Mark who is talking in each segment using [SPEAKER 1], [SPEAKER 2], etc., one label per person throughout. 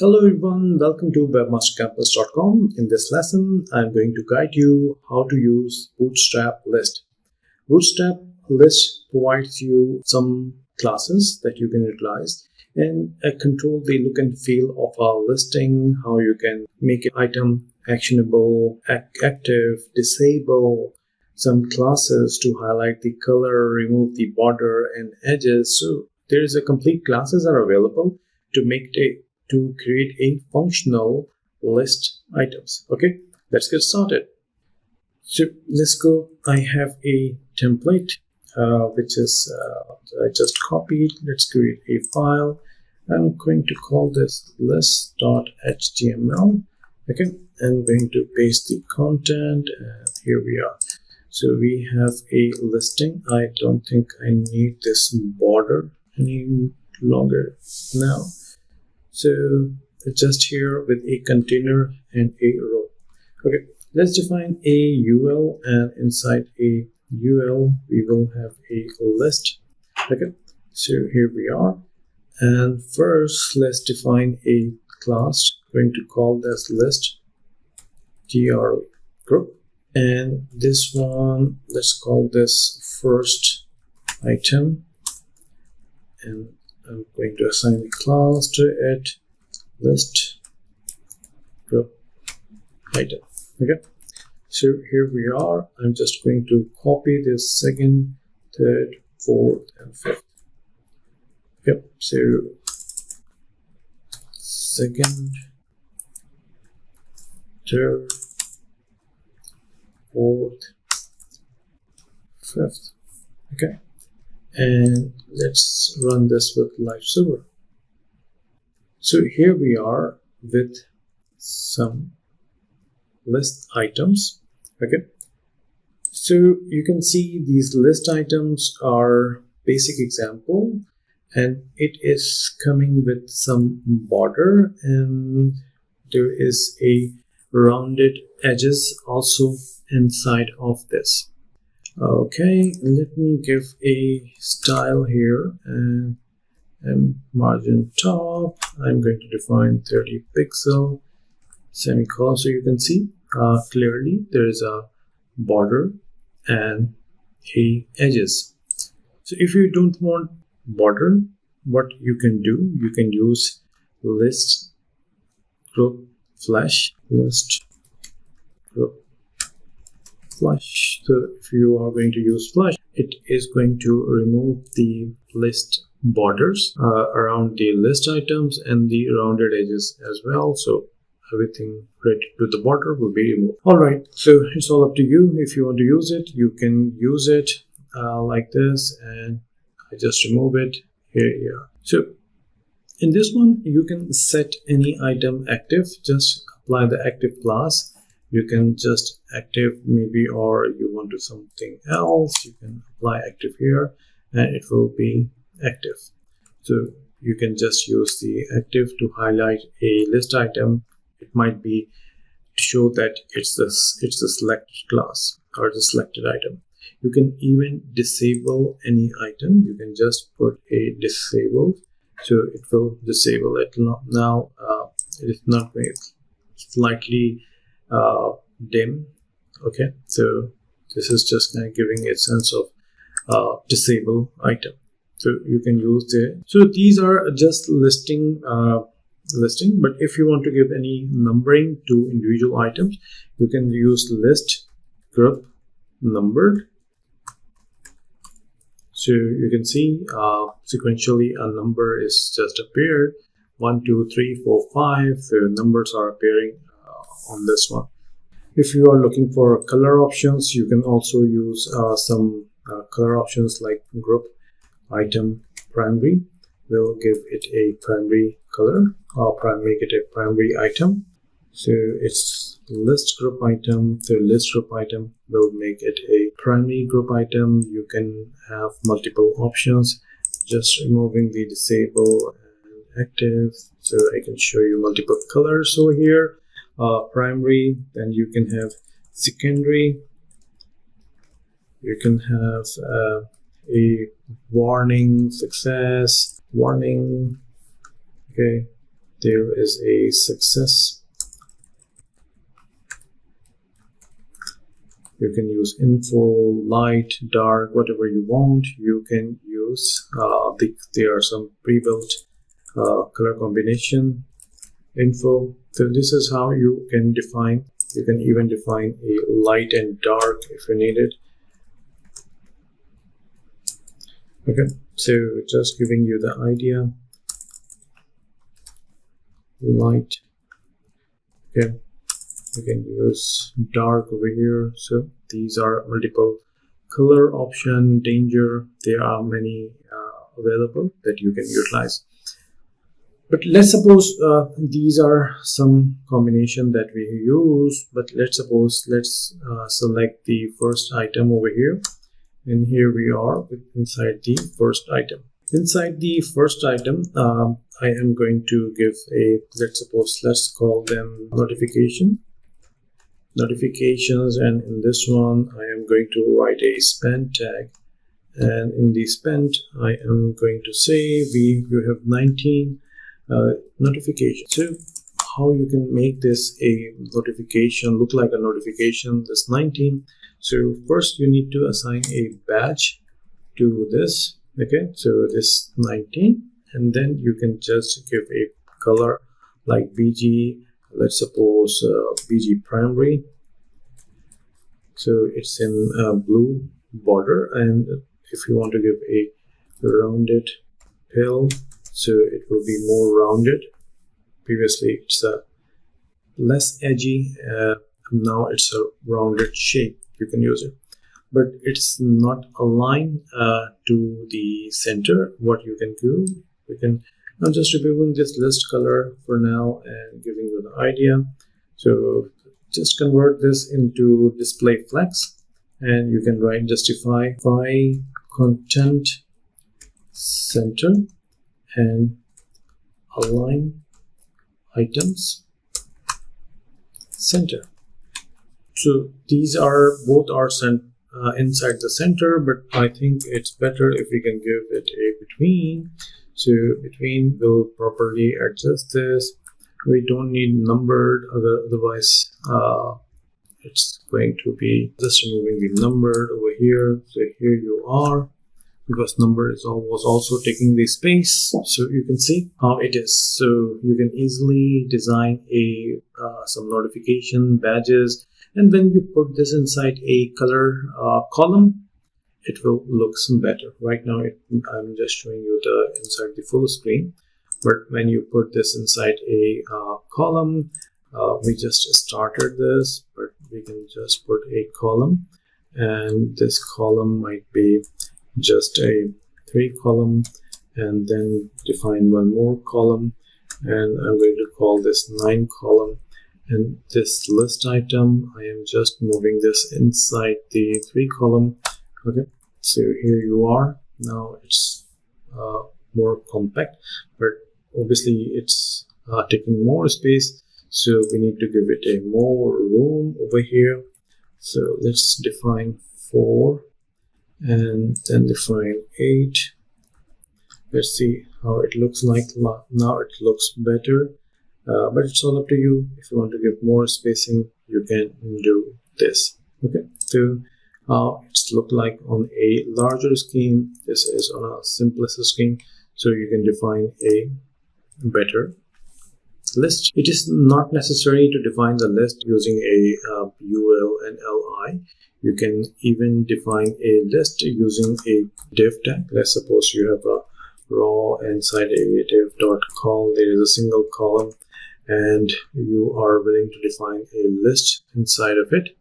[SPEAKER 1] Hello everyone, welcome to webmastercampus.com. In this lesson, I'm going to guide you how to use Bootstrap List. Bootstrap List provides you some classes that you can utilize and control the look and feel of a listing, how you can make an item actionable, active, disable, some classes to highlight the color, remove the border and edges. So there is a complete classes are available to create a functional list items. Okay, let's get started. So let's go. I have a template which is I just copied. Let's create a file. I'm going to call this list.html. Okay, I'm going to paste the content, and here we are. So we have a listing. I don't think I need this border any longer now. So just here with a container and a row. Okay, let's define a UL, and inside a UL we will have a list. Okay, so here we are, and first let's define a class. I'm going to call this list group, and this one let's call this first item, and I'm going to assign a class to it, list group item. Okay, so here we are. I'm just going to copy this second, third, fourth, and fifth. Okay, so second, third, fourth, fifth. Okay, and let's run this with live server. So here we are with some list items. Okay, so you can see these list items are basic example, and it is coming with some border, and there is a rounded edges also inside of this. Okay, let me give a style here, and margin top. I'm going to define 30 pixel semicolon, so you can see clearly there is a border and a edges. So if you don't want border, what you can do, you can use list group flash, list group flash. So if you are going to use flash, it is going to remove the list borders around the list items and the rounded edges as well. So everything related to the border will be removed. All right, so it's all up to you. If you want to use it, you can use it like this, and I just remove it. Here you are. So in this one, you can set any item active. Just apply the active class. You can just active maybe, or you want to do something else, you can apply active here and it will be active. So you can just use the active to highlight a list item. It might be to show that it's the selected class or the selected item. You can even disable any item. You can just put a disable, so it will disable it. Now it is not very slightly dim. Okay, so this is just kind of giving a sense of disable item. So you can use the, so these are just listing, but if you want to give any numbering to individual items, you can use list group numbered. So you can see sequentially a number is just appeared, 1 2 3 4 5. The numbers are appearing on this one. If you are looking for color options, you can also use some color options like group item primary. We'll give it a primary color, or make it a primary item. So it's list group item. So list group item will make it a primary group item. You can have multiple options, just removing the disable and active. So I can show you multiple colors over here. Primary, then you can have secondary, you can have a warning, success, warning. Okay, there is a success. You can use info, light, dark, whatever you want. You can use there are some pre-built color combination info. So this is how you can define. You can even define a light and dark if you need it. Okay, so just giving you the idea. Light. Okay, you can use dark over here. So these are multiple color option. Danger, there are many available that you can utilize. But let's suppose these are some combination that we use, but let's suppose select the first item over here, and here we are inside the first item. Inside the first item, I am going to give a, let's call them notifications, and in this one I am going to write a spend tag, and in the spend I am going to say you have 19 notification. So how you can make this a notification, look like a notification, this 19. So first you need to assign a badge to this. Okay, so this 19, and then you can just give a color like BG, let's suppose BG primary. So it's in blue border, and if you want to give a rounded pill, so it will be more rounded. Previously it's a less edgy, now it's a rounded shape. You can use it, but it's not aligned to the center. What you can do, I'm just removing this list color for now and giving you the idea. So just convert this into display flex, and you can write justify content center and align items center. So these are both sent inside the center, but I think it's better if we can give it a between. So between will properly adjust this. We don't need numbered, otherwise it's going to be just removing the numbered over here. So here you are, because number was also taking the space, so you can see how it is. So you can easily design some notification badges, and when you put this inside a color column, it will look some better. Right now I'm just showing you the inside the full screen, but when you put this inside a column, we just started this, but we can just put a column, and this column might be just a 3 column, and then define one more column, and I'm going to call this 9 column. And this list item, I am just moving this inside the 3 column. Okay, so here you are. Now it's more compact, but obviously it's taking more space, so we need to give it a more room over here. So let's define 4 and then define 8. Let's see how it looks like. Now it looks better, but it's all up to you. If you want to give more spacing, you can do this. Okay, so it's look like on a larger scheme. This is on a simplest scheme, so you can define a better list. It is not necessary to define the list using a UL and LI. You can even define a list using a div tag. Let's suppose you have a raw inside a div.col. There is a single column, and you are willing to define a list inside of it.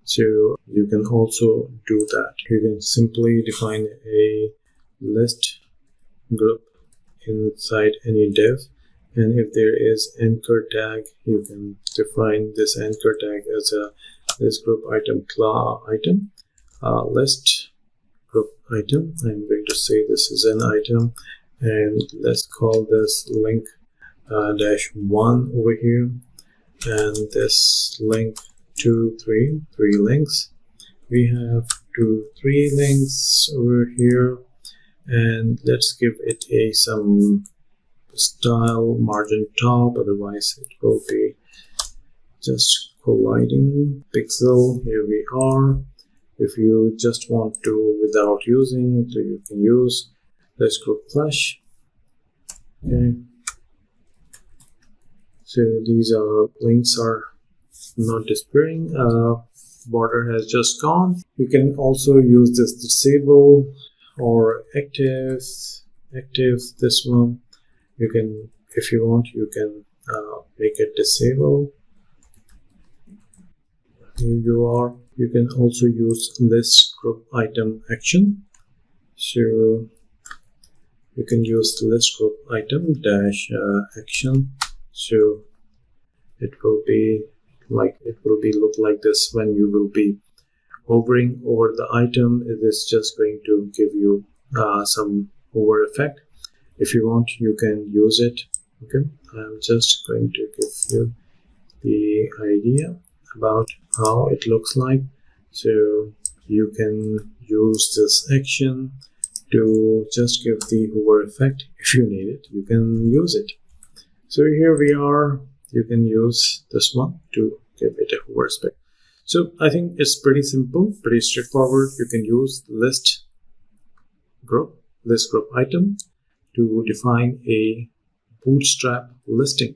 [SPEAKER 1] So you can also do that. You can simply define a list group inside any div, and if there is anchor tag, you can define this anchor tag as a list group item list group item. I'm going to say this is an item, and let's call this link -1 over here, and this link 2, 3 links. We have 2, 3 links over here, and let's give it some style margin top, otherwise it will be just colliding pixel. Here we are. If you just want to without using, so you can use let's group flash. Okay, so these links are not disappearing. Border has just gone. You can also use this disable or active this one. You can, if you want, you can make it disable. Here you are. You can also use list group item action. So you can use list group item dash action. So it will be look like this when you will be hovering over the item. It is just going to give you some hover effect. If you want, you can use it. Okay, I'm just going to give you the idea about how it looks like. So you can use this action to just give the hover effect. If you need it, you can use it. So here we are. You can use this one to give it a hover effect. So I think it's pretty simple, pretty straightforward. You can use list group item to define a bootstrap listing.